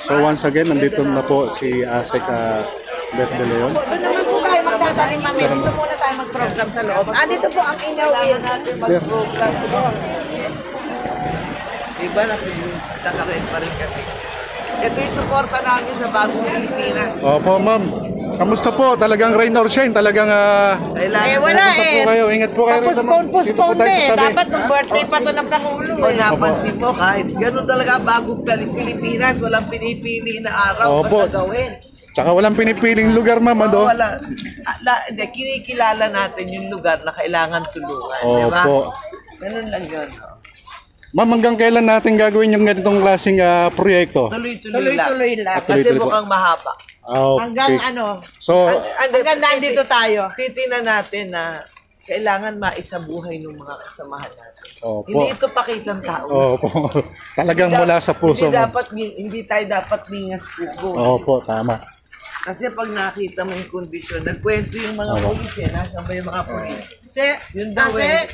So once again, nandito na po si Asek Beth De Leon. Doon naman po tayo magtatanim mami. Dito muna tayo mag-program sa loob. Dito po ang inawin natin mag-program po. Iba na nakarin pa rin kami. Ito yung suporta namin sa Bagong Pilipinas. Opo, ma'am. Kamusta po? Talagang rain or shine? Talagang Wala po kayo. Ingat po kayo. Postpone na eh. Dapat nung birthday pa to ng Pangulo Kung napansin mo, kahit gano'n talaga Bagong Pilipinas, walang pinipili na araw Opo. basta gawin. Tsaka walang pinipiling lugar, ma'am. Ano? Wala. Kinikilala natin yung lugar na kailangan tulungan. Di ba? Opo. Ganun lang yun. Ma'am, hanggang kailan natin gagawin yung ganitong klaseng proyekto? Tuloy-tuloy lang. Kasi Tuloy-tuloy po. mukhang mahaba. Okay. Hanggang So, hanggang nandito tayo. Titingnan natin na kailangan maisabuhay ng mga kasamahan natin. Opo. Hindi ito pakitang tao. Opo. Talagang mula sa puso, ma'am. Hindi tayo dapat ningas puso. Opo, tama. Kasi pag nakita mo yung kondisyon, nagkwento yung mga polis eh. Nasaan ba yung mga polis? Yun daw eh.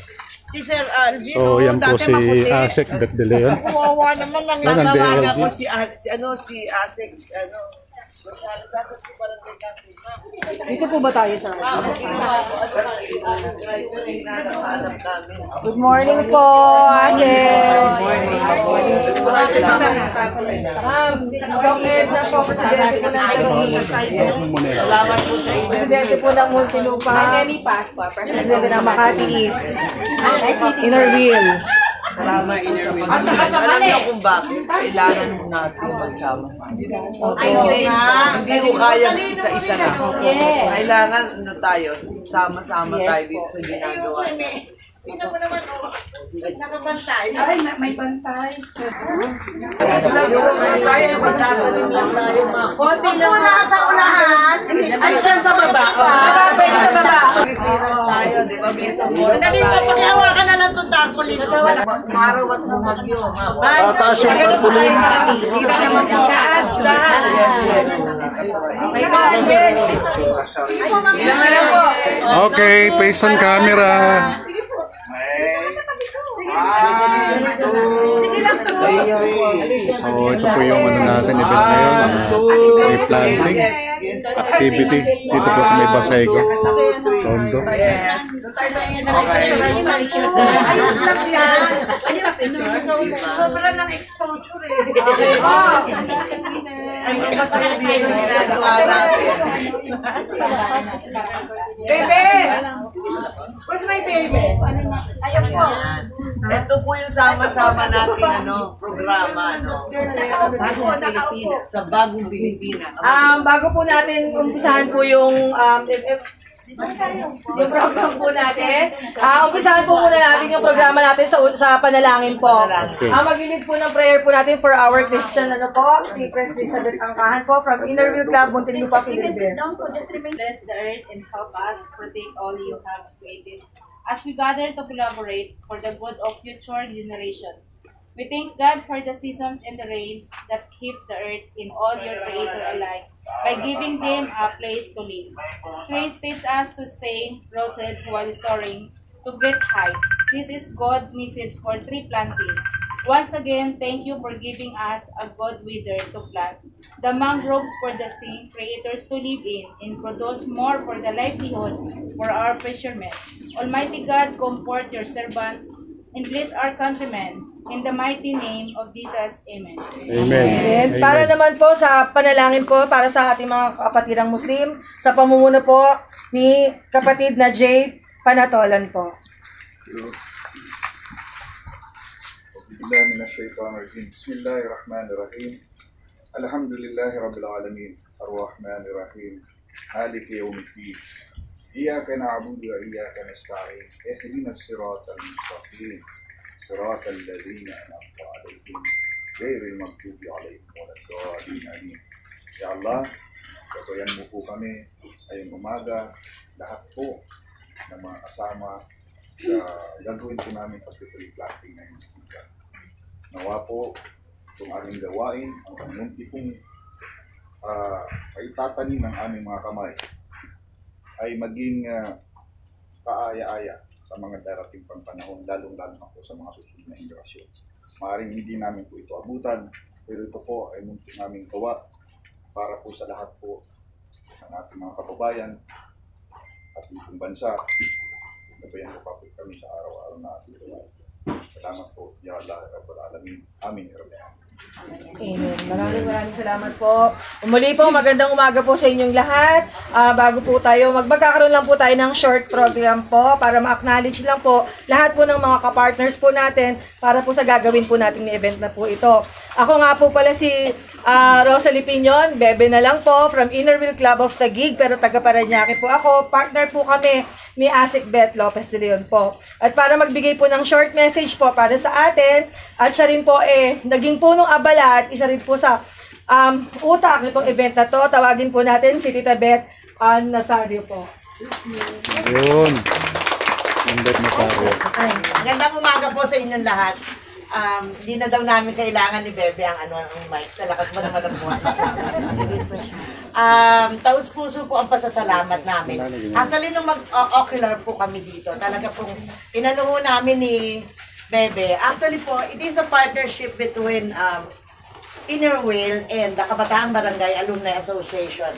Si Sir Alvin. So, yan po si Asek Beth De Leon. Kawawa naman lang. Yan ang Natawagan DLG. ko si Asek, Dito po ba tayo sa Good morning po, Ase. Na po, Presidente po ng Presidente po ng Muntinlupa. Presidente ng Makati East. Innerville. Alam niyo kung bakit kailangan mo natin magsama. Hindi ko kaya isa-isa na. Kailangan tayo, sama-sama tayo dito sa ginagawa. Tingnan mo naman, nakabantay. Ay, may bantay. Tayo, magkakalim lang tayo, ma. Konti lang lahat sa ulahan. Ay, dyan sa baba. Pwede sa baba. Tayo, di ba? Madali pa, pakihawakan na lang itong tarpaulin. Maraw at sumagyo, ma. Tataas yung tarpaulin. Hindi ka naman pitaas. May Okay, face on camera. So, ito po yung ano natin, event ngayon. May planting activity dito po sa may Basego. Tondo. ayos lang yan. Sobrang ng exposure eh. Ano masaya dito ginagawa natin? Bebe! Where's my baby? Ayun po. Ito po yung sama-sama nating programa sa Bagong Pilipinas. Bago po natin umpisahan po yung program po natin. Umpisahan po muna natin yung programa natin sa panalangin po. Okay. Maglilid po ng prayer po natin for our Christian si Pres Elizabeth Angkahan po from Innerville Club, Muntinlupa, Philippines. Bless the earth and help us protect all you have created as we gather to collaborate for the good of future generations. We thank God for the seasons and the rains that keep the earth in all your creator alive by giving them a place to live. Please teach us to stay rooted while soaring to great heights. This is God's message for tree planting. Once again, thank you for giving us a good weather to plant, the mangroves for the sea, creators to live in, and produce more for the livelihood for our fishermen. Almighty God, comfort your servants and bless our countrymen. In the mighty name of Jesus, Amen. Amen. And para naman po sa panalangin po para sa ating mga kapatirang Muslim, sa pamumuno po ni kapatid na Jade Panatolan po. Bismillahirrahmanirrahim. Alhamdulillahi Rabbil Alamin. Ar-Rahmanirrahim. Maliki yawmiddin. Iyyaka na'budu wa iyyaka nasta'in. Ihdinas siratal mustaqim. Siratal ladzina an'amta 'alaihim ghairil maghdubi 'alaihim waladdallin. Amin. Ya Allah, gabayan mo po kami ngayong umaga, lahat po ng mga kasama sa gagawin po namin pag-tree planting ngayong umaga. Nawa po itong aming gawain, ang munti pong maitatanim ng aming mga kamay ay maging kaaya-aya sa mga darating pang panahon, lalong-lalo na po sa mga susunod na henerasyon. Maaaring hindi namin po ito abutan, Pero ito po ay munting aming gawa para po sa lahat po ng ating mga kababayan at itong bansa. Nabayan po pa po kami sa araw-araw na ating gawa. Salamat po. Ya Allah, Rabbal Alamin. Amin. Amen. Maraming salamat po. Muli po, magandang umaga po sa inyong lahat. Bago po tayo, magkakaroon lang po tayo ng short program po para ma-acknowledge lang po lahat po ng mga kapartners po natin para po sa gagawin po nating event na po ito. Ako nga po pala si Rosalie Piñon, bebe na lang po, from Innerville Club of Taguig, pero taga Parañaque po ako. Partner po kami ni Asik Beth Lopez de Leon po. At para magbigay po ng short message po para sa atin, at siya rin po naging punong abala at isa rin po sa utak nitong event na to, tawagin po natin si Tita Beth Nazario po. Yun. Number na sa Magandang umaga po sa inyong lahat. Hindi na daw namin kailangan ni Bebe ang ang mic. Sa lakas mo naman ang buwan. Taos puso po ang pasasalamat namin. Actually, nung mag-ocular po kami dito, talaga pong inanuho namin ni Bebe. Actually po, it is a partnership between Innerville and the Kabataang Barangay Alumni Association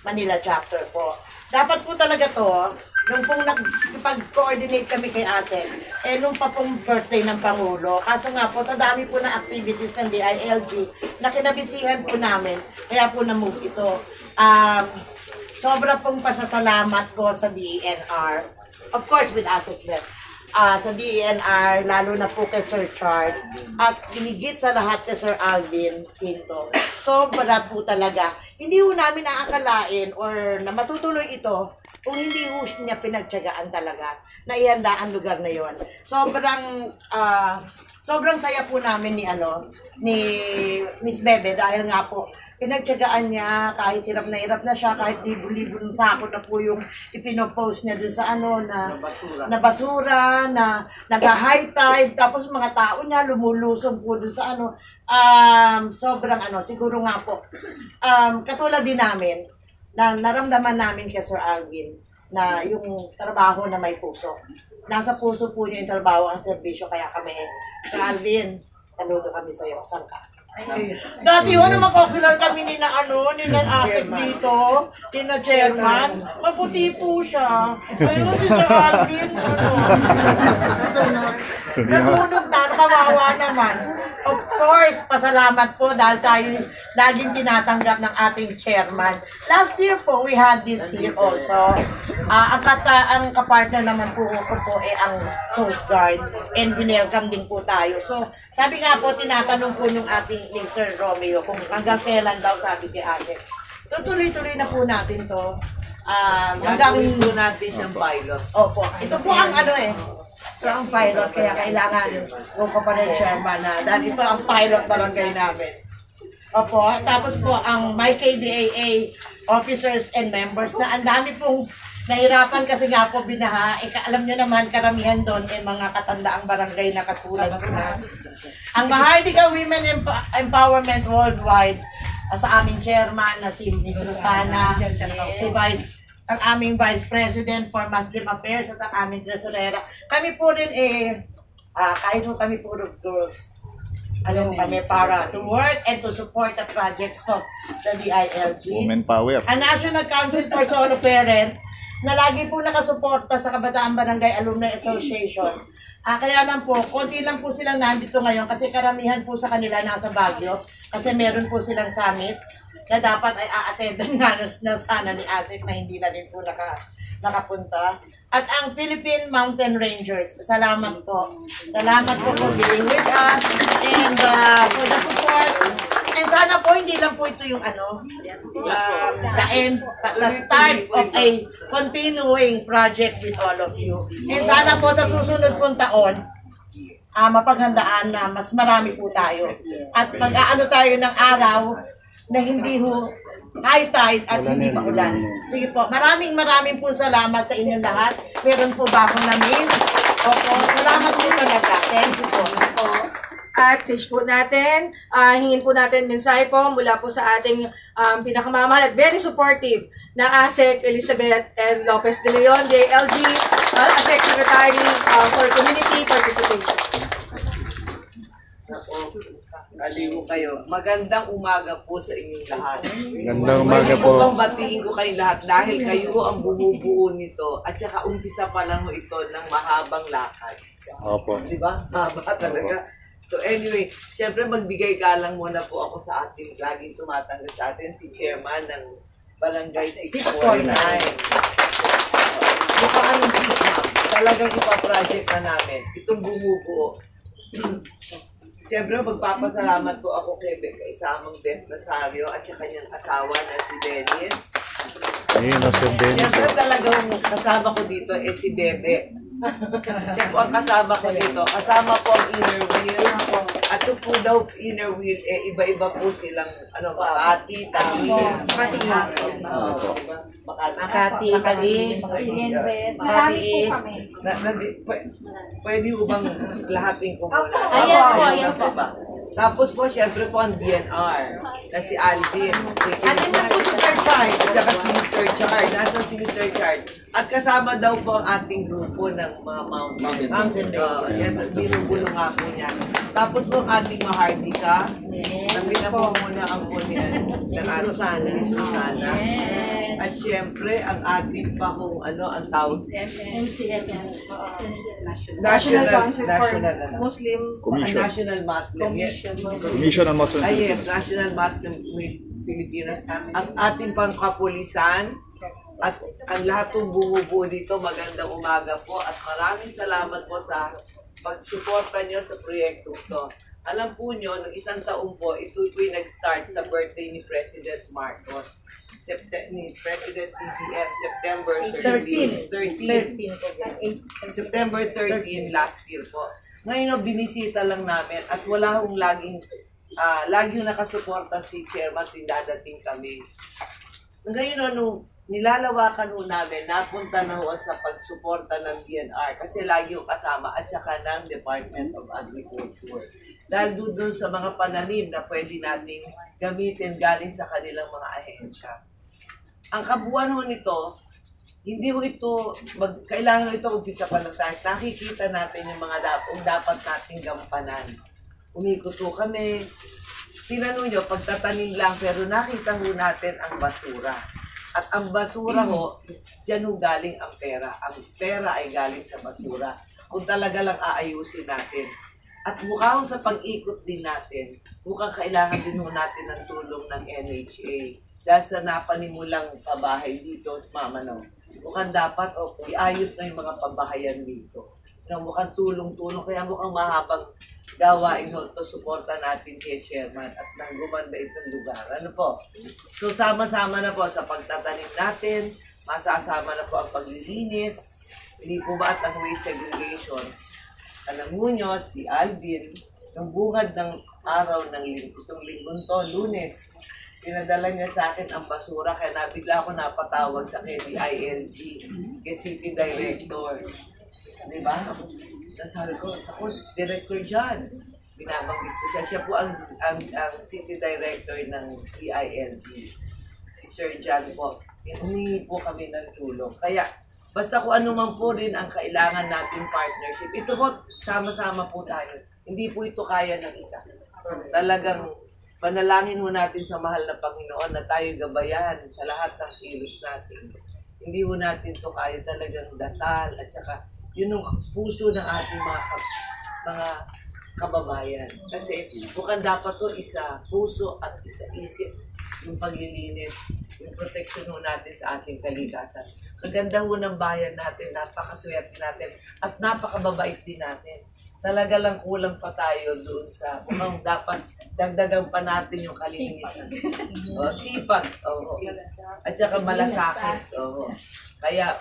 Manila Chapter po. Dapat po talaga to, nung pong nagpag-coordinate kami kay ASEC, nung pa pong birthday ng Pangulo, kaso nga po, sa dami po ng activities ng DILG na kinabisihan po namin, kaya po na-move ito. Sobra pong pasasalamat ko sa DENR, of course with ASEC Net, sa DENR, lalo na po kay Sir Chart, at hinigit sa lahat kay Sir Alvin Quinto. Sobra po talaga. Hindi po namin naakalain or na matutuloy ito kung hindi ho niya pinagtiyagaan talaga na ihanda ang lugar na yon. Sobrang saya po namin ni Miss Bebe dahil nga po pinagtiyagaan niya kahit hirap na siya, kahit libo-libo ng sako na po yung ipinopost niya dun sa na basura, na nag-high tide, tapos mga tao niya lumulusong po dun sa sobrang siguro nga po, katulad din namin, na naramdaman namin kay Sir Alvin na yung trabaho na may puso. Nasa puso po niya yung trabaho ang serbisyo, kaya kami, Sir Alvin, saludo kami sa iyo. Saan ka? Dati mag-ocular kami ni Asik dito, ni na chairman. Maputi po siya. Ayun, si Sir Alvin, nasunog na, kawawa naman. Of course, pasalamat po dahil tayo laging tinatanggap ng ating chairman. Last year po, we had this here also. Ang kapartner naman po ang Coast Guard, and winelcome din po tayo. So, sabi nga po, tinatanong po yung ating Sir Romeo kung hanggang kailan daw, sabi kay Asik. Tutuloy-tuloy na po natin to. Gagawin po natin siyang pilot. Opo. Ito po ang ito ang pilot, kaya kailangan kung pa rin chairman na dahil ito ang pilot barangay namin. Opo, tapos po ang my KDAA officers and members na ang dami pong nahirapan kasi nga po binaha. Alam nyo naman, karamihan doon mga katandaang barangay na katulad ko na. Ang Mahardika Women Empowerment Worldwide, sa aming chairman na si Ms. Rosana, ang aming Vice President for Muslim Affairs at ang aming tresurera. Kami po rin kahit po kami puro girls, kami para to work and to support the projects of the DILG. Women Power. Ang National Council for Solo Parent na lagi po nakasuporta sa Kabataan Barangay Alumni Association. Kaya lang po, konti lang po silang nandito ngayon kasi karamihan po sa kanila nasa Baguio kasi meron po silang summit na dapat ay a-attendan nga na sana ni Asik na hindi na rin po nakapunta. At ang Philippine Mountain Rangers, salamat po. Salamat po for being with us and for the support. And sana po, hindi lang po ito yung the end, the start of a continuing project with all of you. And sana po sa susunod pong taon, mapaghandaan na mas marami po tayo. At mag-aano tayo ng araw na hindi high tide at hindi maulan. Sige po, maraming po salamat sa inyong lahat. Meron po ba akong na-miss? Opo, salamat po talaga. Thank you po. At stage po natin, hingin po natin mensahe po mula po sa ating pinakamamahal at very supportive na ASEC Elizabeth and Lopez de Leon, DILG, ASEC Secretary for Community Participation. Aliw kayo. Magandang umaga po sa inyong lahat. Gandang umaga Pwede po. ko bang batiin ko kayong lahat dahil kayo ang bumubuo nito at saka umpisa pa lang ito ng mahabang lakad. Opo. Di ba? Haba talaga. So anyway, syempre magbigay galang muna po ako sa ating laging tumatanggap sa atin, si Chairman ng Barangay 649. Mukha anong talagang ipaproject na namin. Itong bumubuo. Siyempre, magpapasalamat po ako kay isamang Beth Nazario at sa kanyang asawa na si Dennis. Ayun, no, Sir Dennis. Siyempre talagang kasama ko dito si Bebe. Siya po ang kasama ko dito. Kasama po ang inner wheel. At ito po daw inner wheel, iba-iba po silang Makati, Taguig. Makati, Taguig, Marami po kami. Pwede mo bang lahatin ko muna? Yes po, yes po. Tapos po, syempre po ang DNR na si Alvin. Ano na po si Sir Chard? At saka si Mr. Chard. Nasa si Mr. Chard. At kasama daw po ang ating grupo ng mga mountain. Yan, binubulo nga po niya. Tapos po ang ating Mahardika. Nabina po muna ang po niya ng ating Susana. At syempre, ang ating pa kung ang tawag National Council for National Muslim Commission. National Muslim. Yes. Commission on Muslim. Yes, National Muslim Pilipinas. Ang ating pangkapulisan at ang lahat ng bumubuo dito, magandang umaga po at maraming salamat po sa pagsuporta nyo sa proyekto ito. Alam po nyo, ng isang taon po, ito po'y nag-start sa birthday ni President Marcos. Ni President BBM, September 13. September 13 last year po. Ngayon, binisita lang namin at wala hong laging nakasuporta si Chairman kung dadating kami. Ngayon, nilalawakan ho namin, napunta na ho sa pagsuporta ng DNR kasi lagi yung kasama at saka ng Department of Agriculture. Dahil doon sa mga pananim na pwede nating gamitin galing sa kanilang mga ahensya. Ang kabuuan ho nito, hindi ho ito, kailangan ito umpisa pa lang tayo. Nakikita natin yung mga dapat nating gampanan. Umikot ho kami. Tinanong nyo, pagtatanim lang, pero nakita ho natin ang basura. At ang basura ho, dyan ho galing ang pera. Ang pera ay galing sa basura. Kung talaga lang aayusin natin. At mukha ho sa pag-ikot din natin, mukhang kailangan din ho natin ng tulong ng NHA. Dahil sa napanimulang pabahay dito sa Mamanaw, mukhang dapat iayos na yung mga pabahayan dito. Mukhang tulong-tulong, kaya mukhang mahabang gawain ho ito, suporta natin kay Chairman at nang gumanda itong lugar. Ano po? So sama-sama na po sa pagtatanim natin, masasama na po ang paglilinis, hindi po ba at ang waste segregation. Alam mo nyo, si Alvin, yung bungad ng araw ng itong linggong to, Lunes, pinadala niya sa akin ang basura kaya nabigla ako napatawag sa KDILG, kay City Director. Diba? Nasabi ko, ako, director dyan. Binabanggit ko siya. Siya po ang City Director ng DILG. Si Sir John po. Humingi po kami ng tulong. Kaya, basta kung ano man po rin ang kailangan nating partnership, ito po, sama-sama po tayo. Hindi po ito kaya ng isa. Talagang panalangin mo natin sa mahal na Panginoon na tayo gabayan sa lahat ng kilos natin. Hindi mo natin ito kaya talagang dasal at saka yun ang puso ng ating mga kababayan. Kasi bukan dapat to isa puso at isa isip yung paglilinis, yung protection ho natin sa ating kalikasan. Kaganda ho ng bayan natin, napakaswerte natin at napakababait din natin. Talaga lang kulang pa tayo doon sa kung dapat dagdagan pa natin yung kalinisan. Sipag. At saka malasakit. Kaya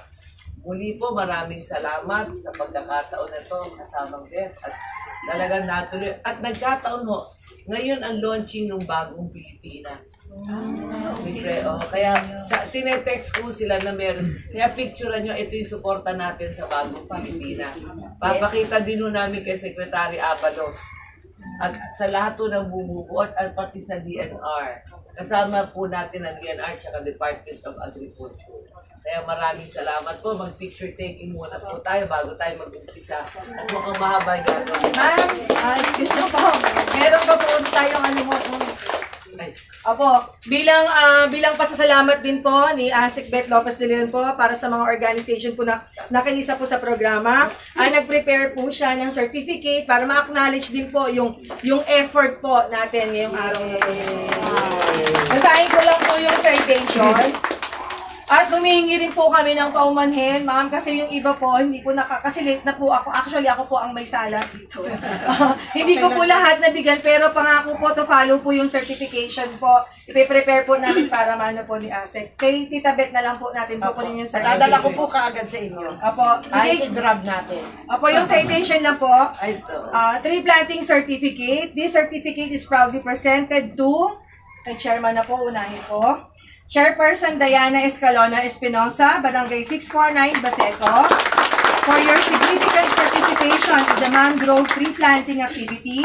muli po, maraming salamat sa pagkakataon na ito, kasamang Beth. At talagang natuloy. At nagkataon mo, ngayon ang launching ng bagong Pilipinas. Kaya tinetext ko sila na meron. Kaya picturean nyo, ito yung suporta natin sa bagong Pilipinas. Papakita din namin kay Secretary Abalos at sa lahat po ng bumubuot at pati sa DNR. Kasama po natin ang DNR at Department of Agriculture. Kaya maraming salamat po. Mag-picture taking muna po tayo bago tayo mag-umpisa. At mukhang mahaba yung gagawin. Ma'am, excuse me po. Meron pa po tayong ano mo. Ay, Opo, bilang pasasalamat din po ni Asik Beth Lopez de Leon po para sa mga organization po na nakiisa po sa programa, ay nag-prepare po siya ng certificate para ma-acknowledge din po yung effort po natin ngayong araw na po. Basahin ko lang po yung citation. At humihingi rin po kami ng paumanhin, ma'am, kasi yung iba po, hindi po kasi late na po ako. Actually, ako po ang may sala dito. Hindi ko po lahat nabigyan, pero pangako po to follow po yung certification po. Ipe-prepare po namin para mano po ni Asek. Kay Tita Beth na lang po natin po kunin yung certification. Dadala ko po kaagad sa inyo. Apo, Kahit i-grab natin. Apo, yung citation lang po. ay, ito. Tree planting certificate. This certificate is proudly presented to, kay chairman na po, unahin po. Chairperson Diana Escalona Espinosa, Barangay 649, Baseco, for your significant participation in the mangrove tree planting activity.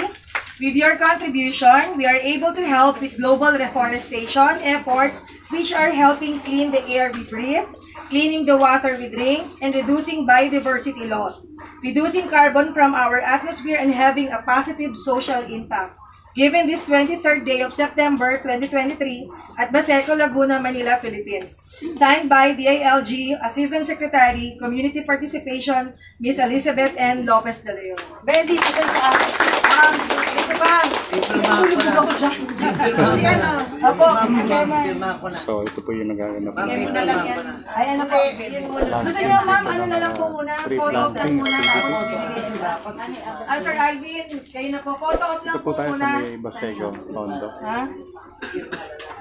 With your contribution, we are able to help with global reforestation efforts which are helping clean the air we breathe, cleaning the water we drink, and reducing biodiversity loss, reducing carbon from our atmosphere and having a positive social impact. Given this 23rd day of September 2023 at Baseco, Laguna, Manila, Philippines. Signed by DILG Assistant Secretary, Community Participation, Ms. Elizabeth N. Lopez de Leon. Bendy, ito sa akin. Ito ba? Tulog ko ako dyan. Yan o. Apo, Pirma ko na. So, ito po yung nagaganap Ma'am, na pirma ko na. ay ano po? Gusto niyo, ma'am, ano na lang po muna? Tree Photo off lang planting muna. activity. Tapos, Sir Alvin, kayo na po. Photo off lang Ito po po tayo muna. sa may Baseco, Tondo. Ha?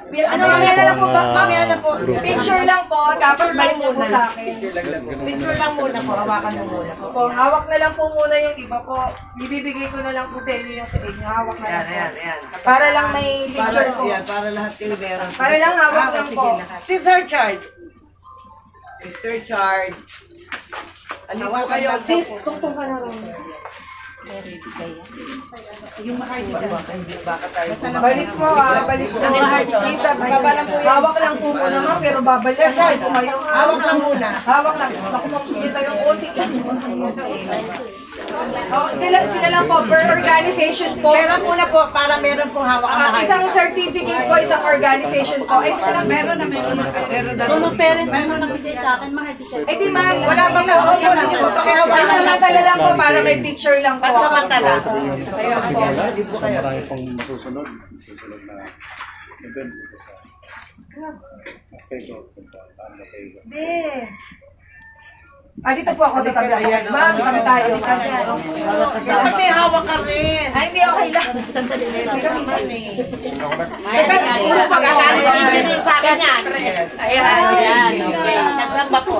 Ano, mamaya na lang po ba? Mamaya na po. Picture lang po, tapos balik mo po sa akin. Picture lang muna po. Hawakan mo muna. Po, hawak na lang po muna yung iba po. Ibibigay ko na lang po sa inyo yung sa inyo. Hawak na lang Ayan, po. ayan. Para lang may Para, picture po. yan, para lahat kayo meron. Para lang hawak lang po. Si Sir Charles. Mr. Chard. Ano po kayo? Sis, tungtong ka na rin. Baka tayo Balik po ah, balik po. Kita, hawak lang po muna ma'am, pero babalik po. Hawak lang muna. Hawak lang. Naku, makikita yung otik lang. Oh, sila lang po, per organization po. Meron muna po para meron pong hawak ang mga. Isang certificate po, isang organization po. Ay, sila meron na meron. So, nung parent mo nagbigay sa akin, mahal siya. Eh di ma'am, Wala pa po. Opo, hindi po pakihawakan. pansamantala lang po para may picture lang po. Pansamantala. Simula, sa marami pong masusunod. Susunod na event dito sa Baseco. Baseco. Dito po ako tatabi. Ma'am, kami tayo. Dapat may hawak ka rin. Ay, hindi, okay lang. Pagkakano ka rin sa akin yan. Ayan, okay. Nagsamba po.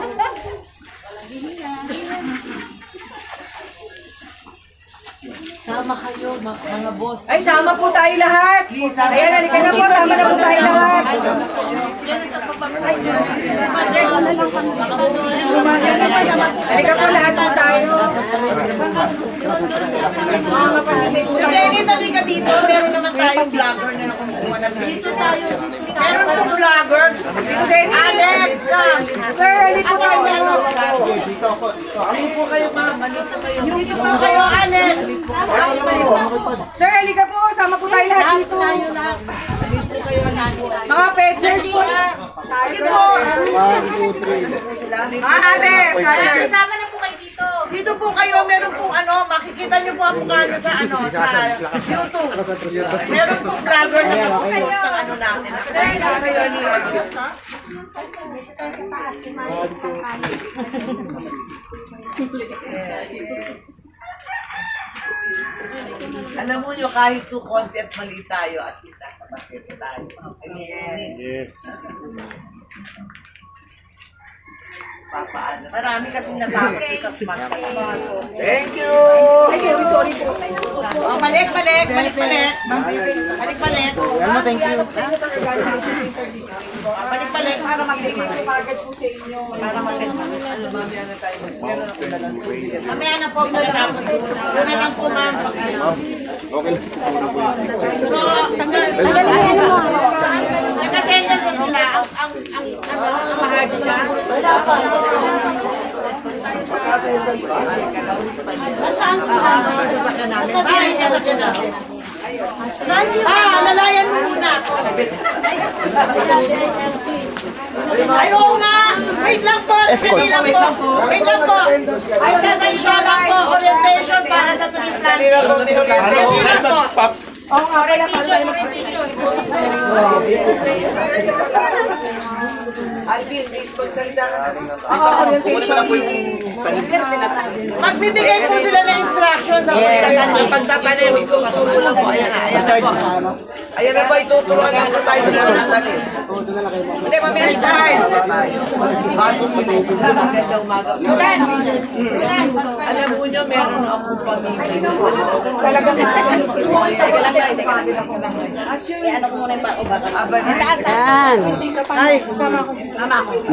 Sama kayo, mga boss. Ay, sama po tayo lahat. Ayan, halika na po. Sama na po tayo lahat. Halika po lahat po tayo. Mga kapatid, may kulang. Dennis, halika dito. Meron naman tayong vlogger na kumukuha na dito. Meron pong vlogger. Alex, Sir, halika po. Ano po kayo, ma'am? Dito po kayo, Alex. Sir, halika po. Sama po tayo lahat dito. Mga pedsers po. Dito po. Ate, father. Sama na po kayo dito. Dito po kayo, meron pong makikita niyo po ang mukha niyo sa sa YouTube. Meron pong vlogger na nag-post ng natin. Sir, halika kayo. Alam mo nyo, kahit to konti at mali tayo, at least nasa basket tayo. Yes. Papaano. Marami kasing natakot sa smart. Thank you! Ay, sorry po. Oh, balik. Balik. Balik. Thank you. Balik. Para magbigay ng target po sa inyo. Para maganda. Mamaya na tayo. Meron ako dalang tubig. Mamaya na po pagkatapos. Doon na lang po, ma'am. Okay lang. Nag-attendance na sila. Ang mahal ka? Wala pa. Saan po? Sasakyan namin. Sasakyan namin. Lalayan mo muna. Ay, oo nga! Wait lang po! Wait lang po! Wait lang po! Ay, sasalita lang po! Orientation para sa tree planting. Ready lang po! Alvin, magsalita ka na. Magbibigay po sila ng instructions sa Pagtatanim, ituturo lang po. Ayan na, ayan na po. Ayan na po, ituturuan lang po tayo sa pagtatanim. Hindi, mamaya tayo. Magandang umaga po. Alam mo nyo, meron akong pamilya. Talagang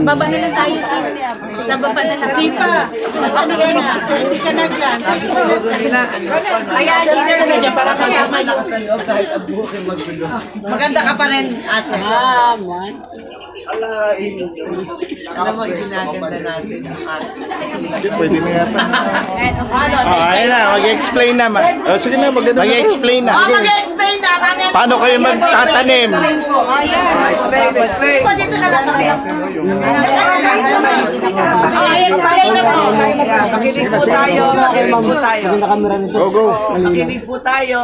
Baba na lang tayo sa baba na lang. Pipa. Pamigay na. Hindi ka na dyan. Ayan, dito na dyan para kasama nyo. Maganda ka pa rin, Asa. alam mo, ginaganda natin ang ating. Pwede na yata. Ano? Ayun na, mag-explain naman. Sige na, mag-explain na. Mag-explain na. Paano kayo magtatanim? Explain. Dito na lang kami. Explain na po. Makinig po tayo. Makinig po tayo. Go, go. Makinig po tayo.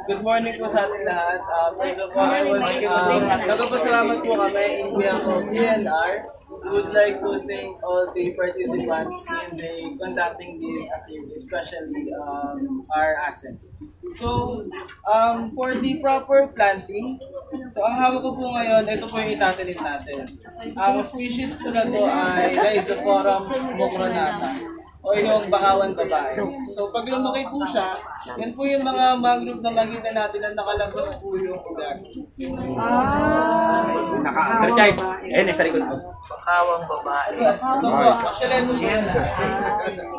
Good morning po sa ating lahat. First of all, nagpapasalamat po kami in behalf of PNR. We would like to thank all the participants in the conducting this activity, especially our asset. So, for the proper planting, so ang hawak ko po ngayon, ito po yung itatanim natin. Ang species po na to ay Rhizoforum mucronata, o yung bakawan babae. So pag lumaki po siya, yan po yung mga mangrove na makita natin na nakalabas po yung ugat. Next sa likod mo. Bakawang babae. Actually, ano siya na.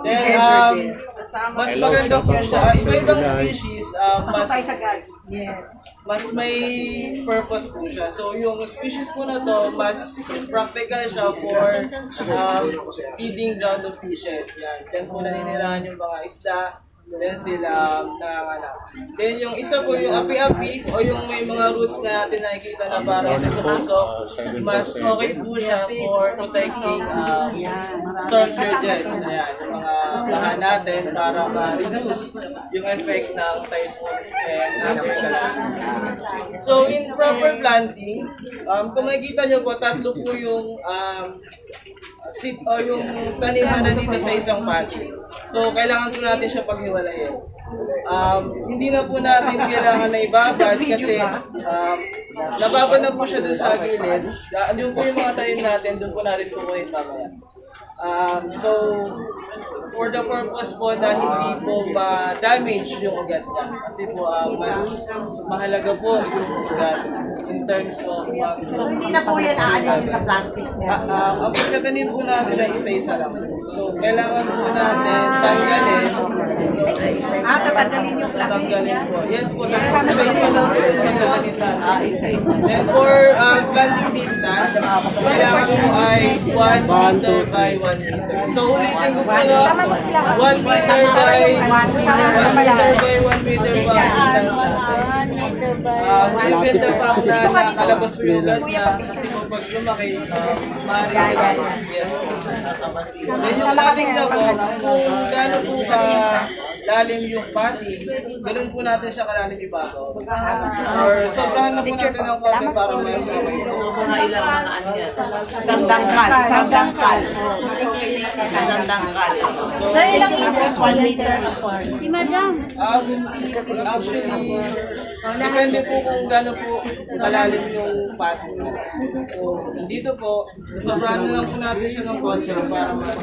Then, mas maganda po siya. Iba-ibang species, mas may purpose po siya. So yung species po na to, mas practical siya for feeding ground of fishes. Yan. Then po naninirahan yung mga isda. Then sila nanganganak. Then yung isa po yung api-api o yung may mga roots na natin nakikita na parang tusok-tusok, mas okay po siya for protecting storm surges. Ayan, yung mga bahan natin para ma-reduce yung effects ng typhoons and other calamities. So in proper planting, kung makikita nyo po, tatlo po yung seed o yung taniman na dito sa isang patch. So kailangan po natin siya paghiwalayin. Hindi na po natin kailangan na ibabad kasi nababad na po siya dun sa gilid. Doon po yung mga tanim natin, doon po natin po kayo mamaya. So, for the purpose po na hindi po ma-damage yung ugat niya. Kasi po, mas mahalaga po yung ugat in terms of Hindi na po yan aalisin sa plastics niya. ang pagkatanim po natin ay isa-isa lang. So, kailangan po natin tanggalin. Tatanggalin yung plastic Tanggalin niya. po. Yes po, tapos sabay po lang po tanggalin natin. Isa-isa. And for planting distance, kailangan po ay 1 meter by 1 meter. So ulitin ko po no, 1 meter by 1 meter by distance natin. Given the fact na nakalabas po yung ugat niya, kasi po pag lumaki, maaaring sila. Yes. Then yung lalim na po, kung gaano po ka lalim yung pati, ganun po natin siya kalalim ibabaw. Or sobrahan na po natin ng konti para mas okay po. Isang dangkal. Isang dangkal. Isang dangkal. Sir, ilang inches? 1 meter apart. Si Madam. Actually, depende po kung gaano po kalalim yung pati. So, dito po, sobrahan na lang po natin siya ng konti para mas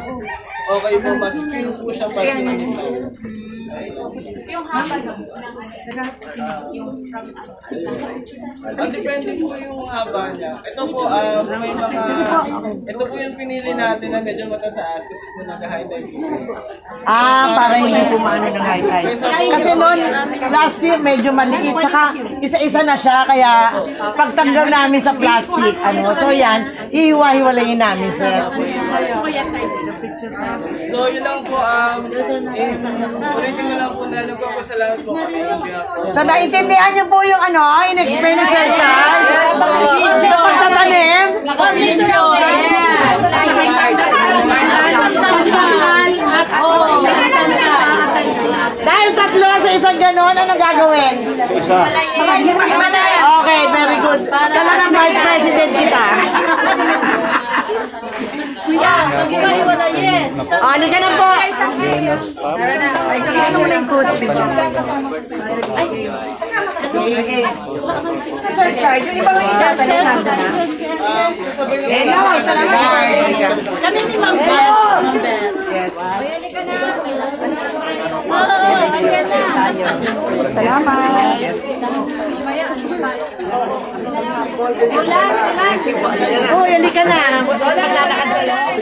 okay po, mas feel po siya pag pinagin tayo. Yung haba ng yung from Depende po yung haba niya. Ito po, may mga, ito po yung pinili natin na medyo matataas kasi po nag-high dive. Para hindi pumaano ng high tide. Kasi noon, last year medyo maliit, tsaka isa-isa na siya, kaya pagtanggal namin sa plastic, so yan, ihiwa-hiwalayin namin, sir. So yun lang po, ulitin ko lang po na nagpapasalamat po kami yung pinako. So, naintindihan niyo po yung in-explain ni Sir Charles? Sa pagtatanim? Dahil tatlo sa isang gano'n, ano gagawin? Okay, very good. Talagang Vice President kita. Halika na po. Stop. Sir Charles, yung ibang itatanong nasa na? Hello, salamat. Kami ni Ma'am Beth. Ma'am Beth. Salamat. Oh, halika na. Lalakad ka lang.